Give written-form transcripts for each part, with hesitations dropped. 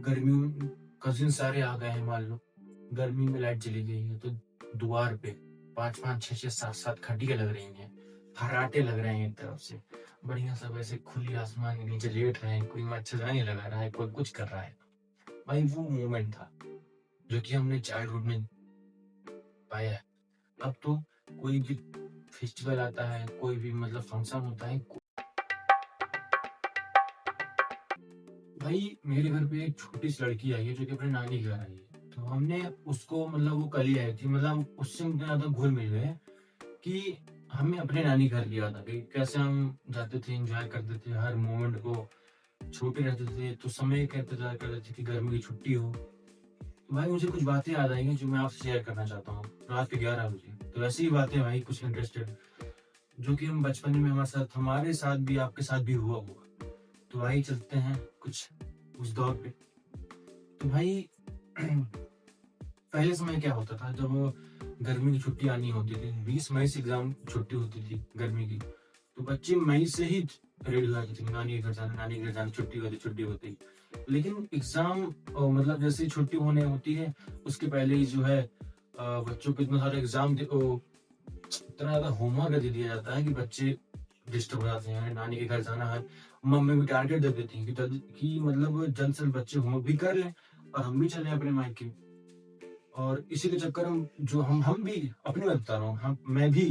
गर्मियों में कजिन सारे आ गए हैं, मान लो गर्मी में लाइट चली गई है तो द्वार पे 5-5, 6-6, 7-7 खटिया लग रही हैं, फर्राटे लग रहे हैं एक तरफ से, बढ़िया सब ऐसे खुली आसमान के नीचे लेट रहे हैं, कोई मच्छरदानी लगा रहा है, कोई कुछ कर रहा है। भाई वो मोमेंट था जो कि हमने चाइल्डहुड में पाया है। अब तो कोई भी फेस्टिवल आता है, कोई भी मतलब फंक्शन होता है, भाई मेरे घर पे एक छोटी सी लड़की आई है जो कि अपने नानी के घर आई है, तो हमने उसको मतलब वो कल ही आई थी, मतलब उससे हम इतना ज्यादा घुल मिल गए कि हमें अपने नानी घर लिया था कि कैसे हम जाते थे, एंजॉय करते थे हर मोमेंट को। छोटे रहते थे तो समय का इंतजार करते थे कि गर्मी की छुट्टी हो। तो भाई मुझे कुछ बातें याद आई हैं जो मैं आपसे शेयर करना चाहता हूँ रात के 11 बजे। तो ऐसी ही बातें भाई कुछ इंटरेस्टेड जो कि हम बचपन में हमारे साथ भी आपके साथ भी हुआ होगा। तो भाई चलते हैं कुछ उस दौर पे। तो भाई पहले समय क्या होता था जब वो गर्मी की छुट्टी आनी होती थी, 20 मई से एग्जाम छुट्टी होती थी गर्मी की, तो बच्चे मई से ही रेडी हो जाते थे नानी के घर जाना, नानी के घर जाना, छुट्टी होती। लेकिन एग्जाम मतलब जैसे ही छुट्टी होने होती है उसके पहले ही जो है बच्चों को इतना सारा इतना ज्यादा होमवर्क दे दिया जाता है कि बच्चे डिस्टर्ब हो जाते हैं, नानी के घर जाना है। मम्मी भी टारगेट दे देती है कि मतलब जल्द से जल्द बच्चे होमवर्क भी कर लें और हम भी चले अपने मायके। और इसी के चक्कर में जो हम भी अपनी बात बता रहा हूँ, हम मैं भी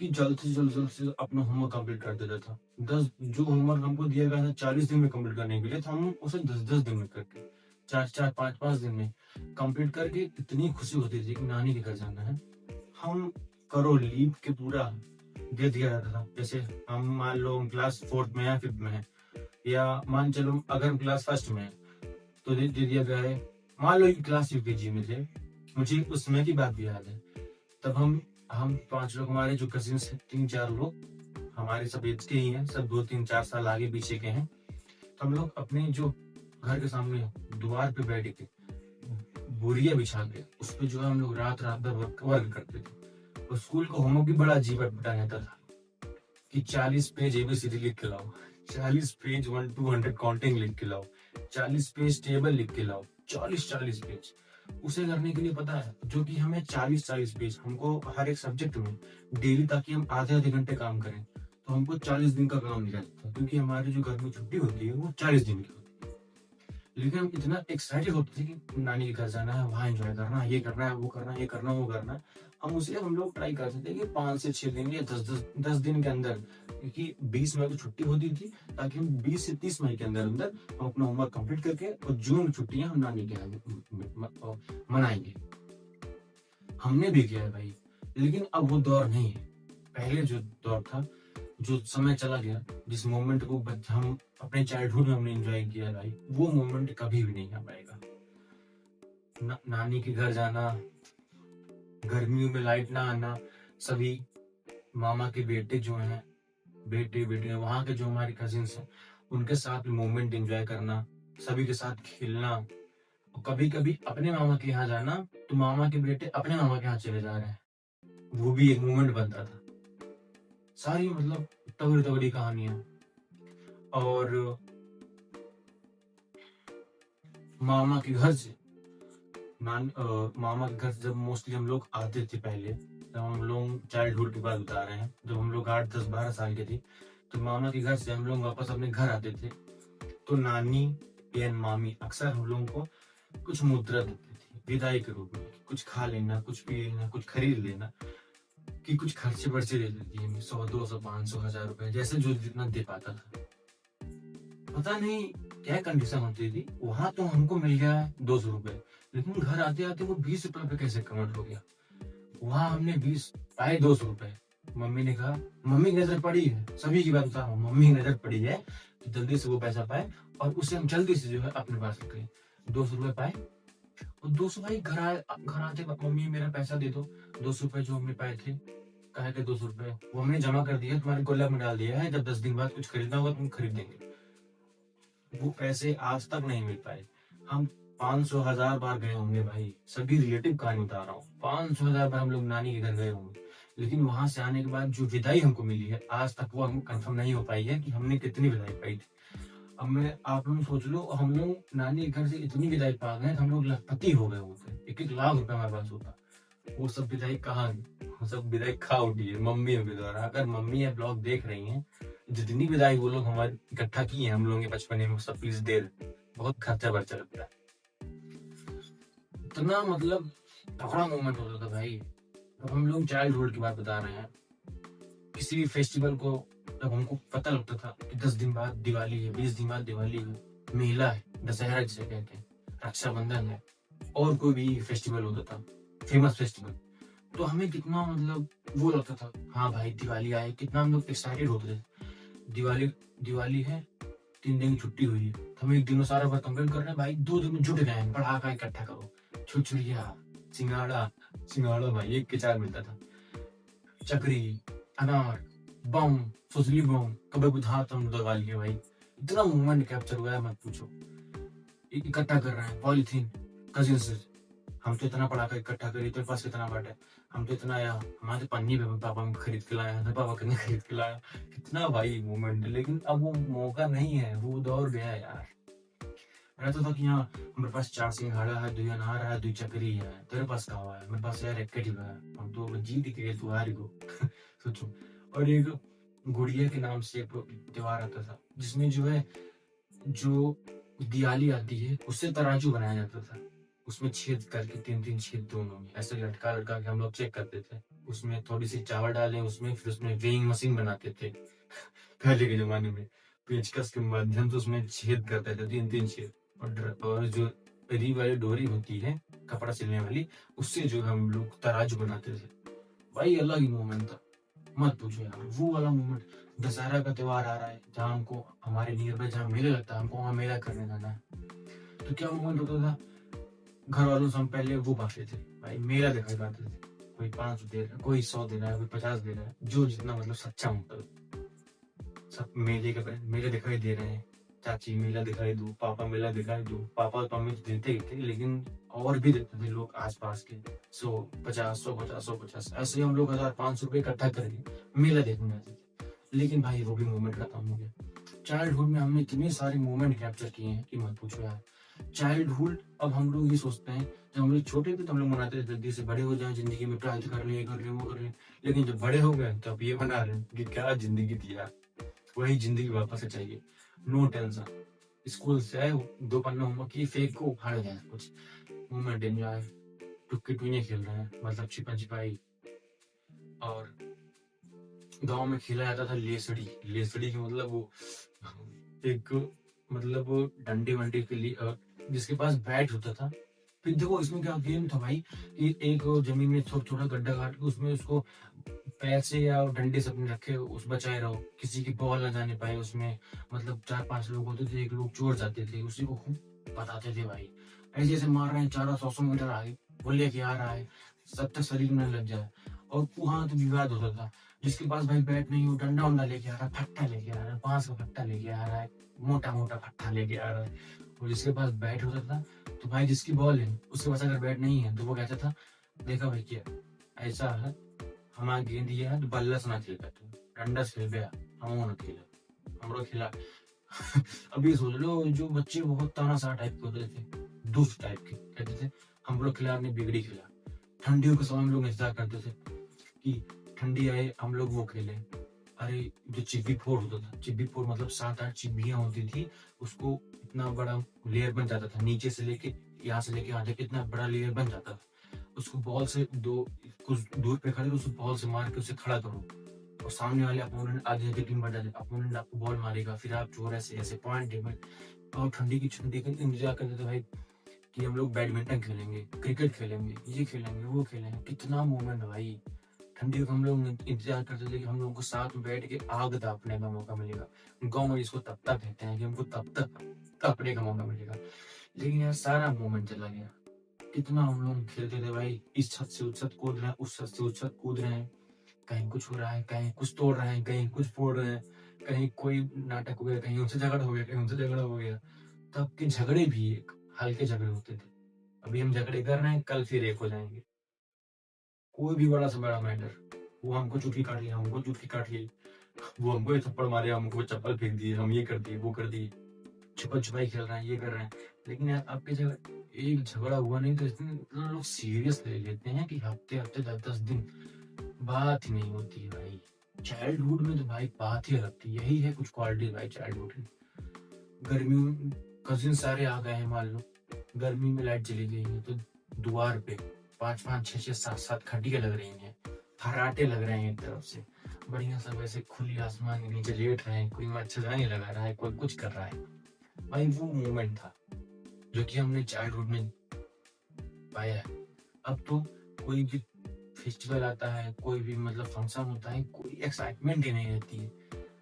कि जल्द से अपना होमवर्क कंप्लीट कर देता था। 10 जो होमवर्क हमको दिया गया था 40 दिन में कंप्लीट करने के लिए, तो हम उसे 10-10 दिन में करके 4-4, 5-5 दिन में कंप्लीट करके इतनी खुशी होती थी कि नानी के घर जाना है। हम करो लीव के पूरा दे दिया जाता था। जैसे हम मान लो क्लास 4th में है, 5th में है, या मान चलो अगर हम क्लास 1st में है तो दे दिया गया है। मान लो क्लास यूकेजी में थे, मुझे उस समय की बात भी याद है। तब हम 5 लोग, हमारे जो कजिन्स हैं 3-4 लोग हमारे सब एज के ही हैं, सब 2-3-4 साल आगे पीछे के हैं। तो हम लोग अपने जो घर के सामने द्वार पे बैठ के बोरिया बिछा के उस पे जो है हम लोग रात रात भर वर्क करते थे। और स्कूल का होमवर्क भी बड़ा अजीब बटा रहता था कि 40 पेज एबीसीडी लिख के लाओ, 40 पेज 1-200 काउंटिंग लिख के लाओ, 40 पेज टेबल लिख के लाओ, 40-40 पेज। उसे करने के लिए पता है जो कि हमें 40-40 पेज हमको हर एक सब्जेक्ट में डेली, ताकि हम आधे-आधे घंटे काम करें, तो हमको 40 दिन का काम दिया जाता था, क्योंकि हमारी जो घर में छुट्टी होती है वो 40 दिन की होती है। लेकिन हम इतना एक्साइटेड होते थे कि नानी के घर जाना है, वहां एंजॉय करना है, ये करना है, वो करना है, ये करना है, वो करना है। हम लोग ट्राई करते थे कि 5 से 6 दिन या 10 दिन के अंदर, क्योंकि 20 मई को छुट्टी होती थी, ताकि हम 20 से 30 मई के अंदर अंदर हम अपना होमवर्क कंप्लीट करके और जून की छुट्टियां हम नानी के यहाँ मनाएंगे। हमने भी किया है भाई, लेकिन अब वो दौर नहीं है। पहले जो दौर था, जो समय चला गया, जिस मोमेंट को हम अपने चाइल्डहुड में हमने एंजॉय किया है भाई, वो मोमेंट कभी भी नहीं आ पाएगा। नानी के घर जाना, गर्मियों में लाइट ना आना, सभी मामा के बेटे जो हैं, बेटे वहां के जो हमारे कजिन्स हैं, उनके साथ मोमेंट एंजॉय करना, सभी के साथ खेलना। और कभी कभी अपने मामा के यहाँ जाना, तो मामा के बेटे अपने मामा के यहाँ चले जा रहे हैं, वो भी एक मोमेंट बनता था। सारी मतलब तगड़ी तगड़ी कहानियां। और मामा के घर से मामा के घर से जब मोस्टली हम लोग आते थे पहले, जब हम लोग चाइल्डहुड की बात बता रहे हैं, जब हम लोग 8-10-12 साल के थे, तो मामा के घर से हम लोग वापस अपने घर आते थे, तो नानी या मामी अक्सर हम लोगों को कुछ मुद्रा देती थी विदाई के रूप में, कुछ खा लेना, कुछ पी लेना, कुछ खरीद लेना, कि कुछ खर्चे वर्चे दे देती है, 100, 200, 500, 1000 रुपए, जैसे जो जितना दे पाता था। पता नहीं क्या कंडीशन होती थी वहां, तो हमको मिल गया 200 रुपए, लेकिन घर आते आते वो 20 रुपए पे कैसे कन्वर्ट हो गया। वहां हमने 20 पाए, 200 रुपए। मम्मी ने कहा, मम्मी की नजर पड़ी है, सभी की बात बता रहा हूँ, मम्मी की नजर पड़ी है कि जल्दी से वो पैसा पाए और उसे हम जल्दी से जो है अपने पास रखें। 200 रुपए पाए और 200 भाई घर आते वक्त, मम्मी मेरा पैसा दे दो, 200 रुपए जो हमने पाए थे, कहा के 200 रुपए वो हमने जमा कर दिया, तुम्हारे गुल्लक में डाल दिया है, जब 10 दिन बाद कुछ खरीदना होगा तुम खरीद देंगे। वो पैसे आज तक नहीं मिल पाए। हम 500 1000 बार गए होंगे भाई, सभी रिलेटिव कहानी बता रहा हूँ, 500 1000 बार हम लोग नानी के घर गए होंगे, लेकिन वहां से आने के बाद जो विदाई हमको मिली है, आज तक वो हम कंफर्म नहीं हो पाई है कि हमने कितनी विदाई पाई थी। अब मैं आप लोग सोच लो, हम लोग नानी के घर से इतनी विदाई पा गए, हम लोग लखपति हो गए होते, 1-1 लाख रुपए हमारे पास होता। वो सब विदाई कहाँ गई? वो सब विदाई खा उठी है मम्मियों के द्वारा। अगर मम्मी ये ब्लॉग देख रही हैं, जितनी विदाई वो लोग हमारी इकट्ठा की है हम लोगों के बचपन में, सब प्लीज दे दें। बहुत खर्चा बर्चा लगता है। इतना मतलब तगड़ा मोमेंट होता था भाई। अब हम लोग चाइल्डहुड की बात बता रहे हैं। किसी भी फेस्टिवल को जब हमको पता लगता था कि 10 दिन बाद दिवाली है, 20 दिन बाद दिवाली है, मेला है, दशहरा जिसे कहते हैं, रक्षाबंधन है, और कोई भी फेस्टिवल होता था, फेमस फेस्टिवल, तो हमें कितना मतलब वो लगता था, हाँ भाई दिवाली आए, कितना हम लोग एक्साइटेड होते थे। दिवाली दिवाली है, 3 दिन की छुट्टी हुई है, तो हम 1 दिन में सारा बार कंप्लेन कर रहे हैं, भाई 2 दिन में जुट गए हैं, पटाखा इकट्ठा करो, छुरछुरिया, सिंगाड़ा, सिंगाड़ा भाई 1 के 4 मिलता था, चक्री, अनार, बम, फुजली बम, कभी बुझा तुम लगा लिए भाई। इतना मोमेंट कैप्चर हुआ है मत पूछो। इकट्ठा कर रहे हैं पॉलीथीन, कजिन से, हम तो इतना पटाखा इकट्ठा करी, तेरे पास कितना बांटा, हम तो इतना आया, हमारे पन्नी पे पापा में खरीद के लाया, पापा कितने खरीद के लाया। कितना भाई मोमेंट है, लेकिन अब वो मौका नहीं है, वो दौर गया यार। रहता था कि यहाँ हमारे पास 4 सिंघाड़ा है, 2 अनार है, 2 चक्री है, तेरे पास कहाँ है, मेरे पास यार 1 ही है, हम तो जीत के तू हारी को। सोचो। और एक गुड़िया के नाम से एक त्योहार आता था, जिसमें जो है, जो दिवाली आती है उससे तराजू बनाया जाता था, उसमें छेद करके 3-3 छेद दोनों में ऐसे लटका लटका के हम लोग चेक करते थे, उसमें थोड़ी सी चावल डालें उसमें, फिर उसमें वेइंग मशीन बनाते थे पहले के जमाने में, पेचकस के माध्यम से उसमें छेद करते थे, 3-3 छेद। और जो री वाली डोरी होती है कपड़ा सिलने वाली, उससे जो हम लोग तराजू बनाते थे। भाई अलग ही मोमेंट था, मत पूछो यार वो वाला मोमेंट। दशहरा का त्योहार आ रहा है, जहाँ हमको हमारे नियर बाय जहाँ मेला लगता है, हमको वहाँ मेला करने जाना है, तो क्या मोमेंट होता था, घर वालों से हम पहले वो बांटते थे भाई, मेला दिखाई पाते थे, कोई 500 दे रहा है, कोई 100 दे रहा है, कोई 50 दे रहा है, जो जितना मतलब सच्चा होता है। सब मेले दिखाई दे रहे हैं, चाची मेला दिखाई दो, पापा मेला दिखाई दो, पापा तो हमें देते ही थे, लेकिन और भी देते थे लोग आसपास के, 100-50, 100-50, 100-50, ऐसे हम लोग 1,000-500 रुपए इकट्ठा करके मेला देखने जाते थे। लेकिन भाई वो भी मोमेंट खत्म हो गया। चाइल्डहुड में हमने इतने सारे मोमेंट कैप्चर किए हैं कि मत पूछो यार। चाइल्डहुड, अब हम लोग ये सोचते हैं, जब हम लोग छोटे थे तो हम लोग मनाते थे जल्दी से बड़े हो जाए, जिंदगी में ट्राई कर ले, कर ले, वो कर ले, लेकिन जब बड़े हो गए तो अब ये बना रहे हैं कि क्या जिंदगी थी यार, वही जिंदगी वापस से चाहिए, नो टेंशन। स्कूल से आए, 2 पन्ना होमवर्क की, फेंक को उखाड़ जाए, कुछ मोमेंट एंजॉय, टुक्की टुइयां खेल रहे हैं, मतलब छिपन छिपाई। और गांव में खेला जाता था लेसड़ी, लेसड़ी की मतलब वो एक मतलब डंडे वंडे के लिए, जिसके पास बैट होता था। फिर देखो इसमें क्या गेम था भाई, कि एक जमीन में छोटा गड्ढा काट के उसमें उसको पैर से या डंडे से अपने रखे उस बचाए रहो, किसी की बॉल न जाने पाए उसमें। मतलब 4-5 लोग होते थे, एक लोग चोर जाते थे, उसी को खूब बताते थे भाई, ऐसे ऐसे मार रहे हैं, 400-100 मीटर आगे वो लेके आ रहा है, सब तक शरीर में लग जाए। और वहां तो विवाद होता था, जिसके पास भाई बैट नहीं हो, डंडा उंडा लेके आ रहा है, फट्टा लेके आ रहा है, बांस का फट्टा लेके आ रहा है, मोटा मोटा फट्टा लेके आ रहा है। और जिसके पास बैट होता था, तो भाई जिसकी बॉल है उसके पास अगर बैट नहीं है तो वो कहता था, देखा भाई क्या ऐसा है, हमारा गेंद ये है तो बल्ला से ना खेल पाते, डंडा से खेल गया, हम ना खेला, हमरो खिला। अभी सोच लो, जो बच्चे बहुत तानाशाह टाइप के होते थे, दुष्ट टाइप के, कहते थे हम लोग खिला, ने बिगड़ी खिला। ठंडियों के समय हम लोग इंतजार करते थे कि ठंडी आए, हम लोग वो खेले। अरे जो चिब्बी फोड़ होता था, चिब्बी फोड़ मतलब 7-8 चिब्बियां होती थी, उसको इतना बड़ा लेयर बन जाता था, नीचे से लेके यहाँ से लेके यहाँ तक इतना बड़ा लेयर बन जाता था। उसको बॉल से कुछ दूर पे खड़े, उस बॉल से मार के उसे खड़ा करो, और सामने वाले अपोनेंट आधी आधी टीम बढ़ जाते, अपोनेंट आपको बॉल मारेगा, फिर आप चोर ऐसे ऐसे पॉइंट टेबल। और ठंडी का इंतजार करते थे भाई, कि हम लोग बैडमिंटन खेलेंगे, क्रिकेट खेलेंगे, ये खेलेंगे, वो खेलेंगे। कितना मोमेंट भाई, ठंडी का हम लोग इंतजार करते थे कि हम लोगों को साथ में बैठ के आग तापने का मौका मिलेगा। गाँव में इसको तपता कहते हैं, कि हमको तब तक तापने का मौका मिलेगा। लेकिन यार सारा मोमेंट चला गया। कितना हम लोग खेलते थे भाई, इस छत से उस छत कूद रहे हैं, उस छत से उस छत कूद रहे हैं, कहीं कुछ हो रहा है, कहीं कुछ तोड़ रहे हैं, कहीं कुछ फोड़ रहे हैं, कहीं कोई नाटक हो गया, कहीं उनसे झगड़ा हो गया, कहीं उनसे झगड़ा हो गया। तब के झगड़े भी एक हल्के झगड़े होते थे, अभी हम झगड़े कर रहे हैं, कल फिर एक हो जाएंगे। कोई भी बड़ा से बड़ा मैटर, वो हमको चुटकी काट लिया, हमको चुटकी काट ली, वो हमको ये थप्पड़ मारे, हमको चप्पल फेंक दिए, हम ये कर दिए, वो कर दिए। छुपा छुपाई खेल रहे हैं, ये कर रहे हैं। लेकिन यार आपके जगह एक झगड़ा हुआ नहीं तो इतने इतना लोग सीरियस ले लेते हैं कि हफ्ते हफ्ते 10-10 दिन बात ही नहीं होती है भाई। चाइल्डहुड में तो भाई बात ही अलग थी। यही है कुछ क्वालिटी भाई चाइल्डहुड की। गर्मियों में कजिन सारे आ गए हैं, मान लो गर्मी में लाइट चली गई है तो द्वार पे 5-5 6-6 7-7 खटिया लग रही हैं, फर्राटे लग रहे हैं एक तरफ से, बढ़िया सब ऐसे खुली आसमान के नीचे लेट रहे हैं, कोई मच्छरदानी लगा रहा है, कोई कुछ कर रहा है। भाई वो मोमेंट था जो कि हमने चाइल्डहुड में पाया है। अब तो कोई भी फेस्टिवल आता है, कोई भी मतलब फंक्शन होता है, कोई एक्साइटमेंट ही नहीं रहती है।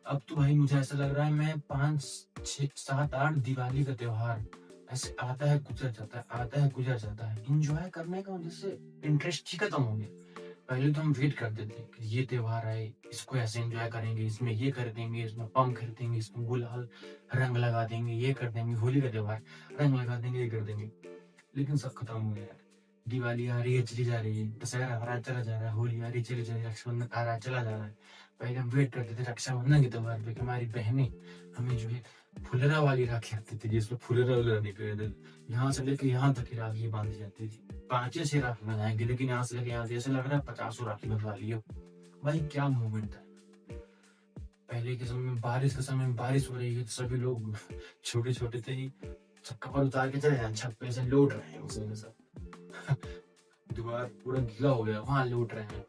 अब तो भाई मुझे ऐसा लग रहा है मैं 5 6 7 8 दिवाली का त्योहार ऐसे आता है गुजर जाता है, आता है गुजर जाता है, इंजॉय करने का वजह से इंटरेस्ट ही खत्म हो गया। पहले तो हम वेट करते थे कि ये त्योहार आए, इसको ऐसे एंजॉय करेंगे, इसमें ये कर देंगे, इसमें बम खरीदेंगे, इसमें गुलाल रंग लगा देंगे, ये कर देंगे, होली का त्योहार रंग लगा देंगे, ये कर देंगे। लेकिन सब खत्म हो गया यार। दिवाली आ रही है चली जा रही है, दशहरा आ रहा है चला जा रहा है, होली आ रही है चली जा रही है, रक्षाबंधन आ रहा है चला जा रहा है। पहले हम वेट करते थे रक्षाबंधन के त्योहार पे कि हमारी बहनें हमें जो है फुलरा वाली राखी आती थी जिसमें फुलरा वगैरह निकले थे, यहाँ से लेके यहाँ तक की राखी बांधी जाती थी। 5 6 राखी बंधाएंगे लेकिन यहाँ से लेके यहाँ जैसे लग रहा है 50 राखी बंधवा लियो। भाई क्या मोमेंट था। पहले के समय में बारिश के समय में बारिश हो रही है तो सभी लोग छोटे छोटे थे ही सब कपड़ उतार के चले जाए छत पे से लौट रहे हैं उसी में सब दीवार पूरा गीला हो गया वहां लौट रहे हैं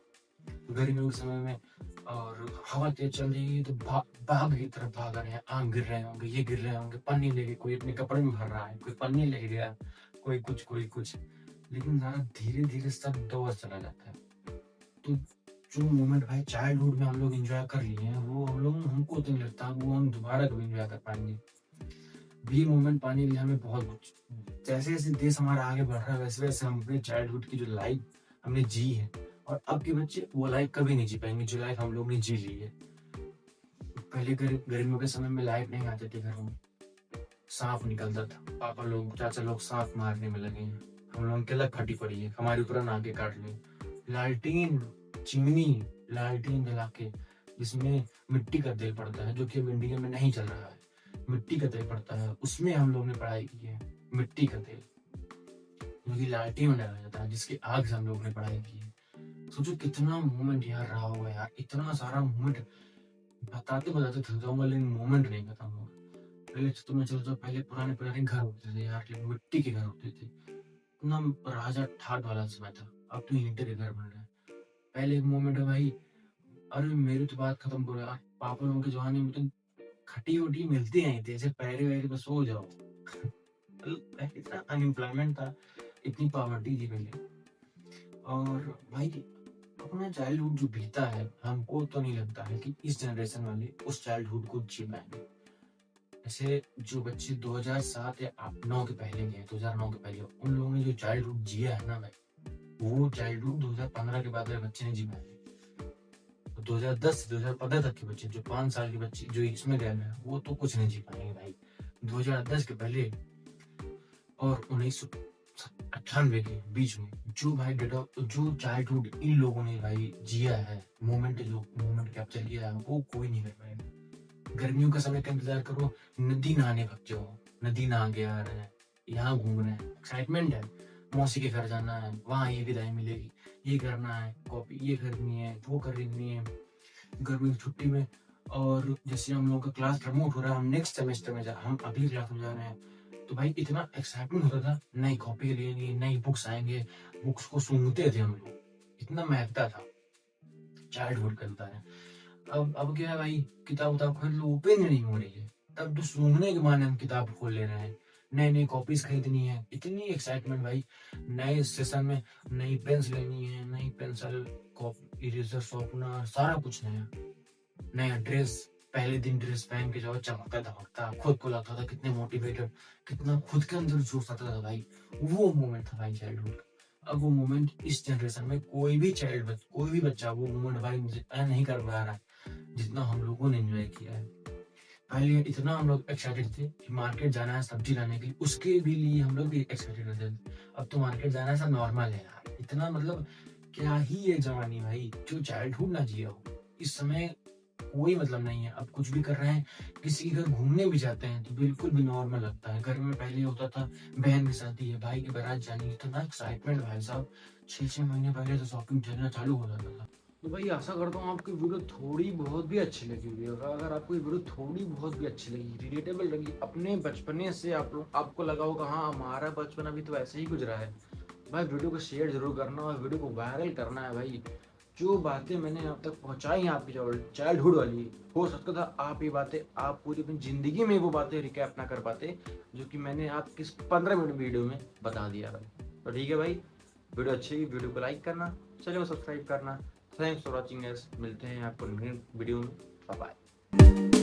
गर्मियों के समय में। और हवा तेज चल रही है तो बाघ की तरफ भाग रहे हैं, आम गिर रहे होंगे, ये गिर रहे होंगे, पन्नी लेके कोई अपने कपड़े में भर रहा है, कोई पन्नी लेके गया, कोई कुछ कोई कुछ। लेकिन ज़्यादा धीरे धीरे सब दौर चला जाता है। तो जो मोमेंट भाई चाइल्डहुड में हम लोग एंजॉय कर लिए हैं वो हम लोग हमको तो नहीं लगता वो हम दोबारा कभी एंजॉय कर पाएंगे। भी मोमेंट पाने के लिए हमें बहुत कुछ, जैसे जैसे देश हमारा आगे बढ़ रहा है वैसे वैसे हम अपने चाइल्डहुड की जो लाइफ हमने जी है और अब के बच्चे वो लाइफ कभी नहीं जी पाएंगे जो लाइफ हम लोग ने जी ली है। पहले गर्मियों के समय में लाइट नहीं आते थे घरों में, सांप निकलता था, पापा लोग चाचा लोग सांप मारने में लगे हैं, हम लोगों की अलग फटी पड़ी है, हमारे ऊपर आगे काट ले। लालटीन चिमनी लालटीन जला के जिसमें मिट्टी का तेल पड़ता है जो कि अब इंडिया में नहीं चल रहा है, मिट्टी का तेल पड़ता है उसमें हम लोग ने पढ़ाई की है। मिट्टी का तेल जो कि लालटीन में डाला जाता है जिसकी आग से हम लोग ने पढ़ाई की है। सोचो कितना मोमेंट यार रहा होगा यार, इतना सारा मोमेंट बताते बताते थक जाऊंगा लेकिन मोमेंट नहीं खत्म होगा। पहले तो मैं चलो पहले पुराने पुराने घर होते थे यार, मिट्टी के घर होते थे, इतना राजा ठाट वाला समय था। अब तो ईंटे के घर बन रहे हैं। पहले एक मोमेंट है भाई, अरे मेरी तो बात खत्म करो यार, पापा लोगों के जमाने में तो खटी उटी मिलती नहीं थी, ऐसे पैरे वैरे पे सो जाओ पहले इतना अनएम्प्लॉयमेंट था, इतनी पॉवर्टी थी पहले। और भाई अपना चाइल्डहुड जो बीता है हमको तो नहीं लगता है कि इस जनरेशन वाले उस चाइल्डहुड को जी पाएंगे। ऐसे जो बच्चे 2007 या 9 के पहले गए, 2009 के पहले, उन लोगों ने जो चाइल्डहुड जिया है ना भाई, वो चाइल्डहुड 2015 के बाद वाले बच्चे ने जी पाएंगे। 2010 से 2015 तक के बच्चे जो 5 साल के बच्चे जो इसमें गए हैं वो तो कुछ नहीं जी पाएंगे भाई। 2010 के पहले और 1998 के बीच में जो भाई डेटा जो चाइल्डहुड इन लोगों ने भाई जिया है, मोमेंट जो मोमेंट कैप्चर किया है वो कोई नहीं कर पाएगा। गर्मियों का समय का इंतजार करो, नदी नहाने भग जाओ, नदी नहा के आ रहे हैं, यहाँ घूम रहे हैं, एक्साइटमेंट है, मौसी के घर जाना है, वहाँ ये विदाई मिलेगी, ये करना है, कॉपी ये करनी है, वो करनी है गर्मी की छुट्टी में। और जैसे हम लोगों का क्लास प्रमोट हो रहा है, हम नेक्स्ट सेमेस्टर में हम अगली क्लास में जा रहे हैं, तो भाई इतना एक्साइटमेंट होता था, नई कॉपी लेंगे, नई बुक्स आएंगे, बुक्स को सूंघते थे हम लोग, इतना महकता था चाइल्डहुड करता है। अब क्या है भाई, किताब खरीद लो, ओपन नहीं हो रही है, तब तो सूंघने के माने हम किताब खोल ले रहे हैं, नई नई कॉपीज खरीदनी है, इतनी एक्साइटमेंट भाई। नए सेशन में नई पेन्स लेनी है, नई पेंसिल, कॉपी, इरेजर, शॉर्पनर, सारा कुछ नया, नया ड्रेस, पहले दिन ड्रेस पहन के जाओ चमकता धमकता, खुद को लगता था कितने मोटिवेटेड, कितना खुद के अंदर जोश आता था भाई। वो मोमेंट था भाई चाइल्डहुड का। अब वो मोमेंट इस जनरेशन में कोई भी बच्चा वो मोमेंट भाई मुझे नहीं कर पा रहा जितना हम लोगों ने एंजॉय किया है। पहले इतना हम लोग एक्साइटेड थे कि मार्केट जाना है सब्जी लाने के लिए, उसके भी लिए हम लोग भी एक्साइटेड रहते थे। अब तो मार्केट जाना सब नॉर्मल है यार, इतना मतलब क्या ही ये जवानी भाई जो चाइल्डहुड ना जिया हो। इस समय कोई मतलब नहीं है। अब कुछ भी कर रहे हैं, किसी के घर घूमने भी जाते हैं तो बिल्कुल भी नॉर्मल लगता है। घर में पहले होता था बहन की शादी है, भाई की बारात जानी है, इतना एक्साइटमेंट भाई साहब, 6-6 महीने पहले तो शॉपिंग चलना चालू हो जाता था। तो भाई आशा करता हूँ आपकी वीडियो थोड़ी बहुत भी अच्छी लगी होगी। अगर आपको ये वीडियो थोड़ी बहुत भी अच्छी लगी, रिलेटेबल लगी, अपने बचपने से आप लोग आपको लगा होगा हाँ हमारा बचपन अभी तो ऐसे ही गुजरा है, भाई वीडियो को शेयर जरूर करना और वीडियो को वायरल करना है भाई। जो बातें मैंने अब तक पहुंचाई हैं आपकी चाइल्डहुड वाली, हो सकता था आप ये बातें आप पूरी अपनी जिंदगी में वो बातें रिकैप ना कर पाते जो कि मैंने आपकी 15 मिनट वीडियो में बता दिया भाई। तो ठीक है भाई, वीडियो अच्छी लगी वीडियो को लाइक करना, चैनल को सब्सक्राइब करना। थैंक्स फॉर वॉचिंग, मिलते हैं आपको नेक्स्ट वीडियो में। Bye bye.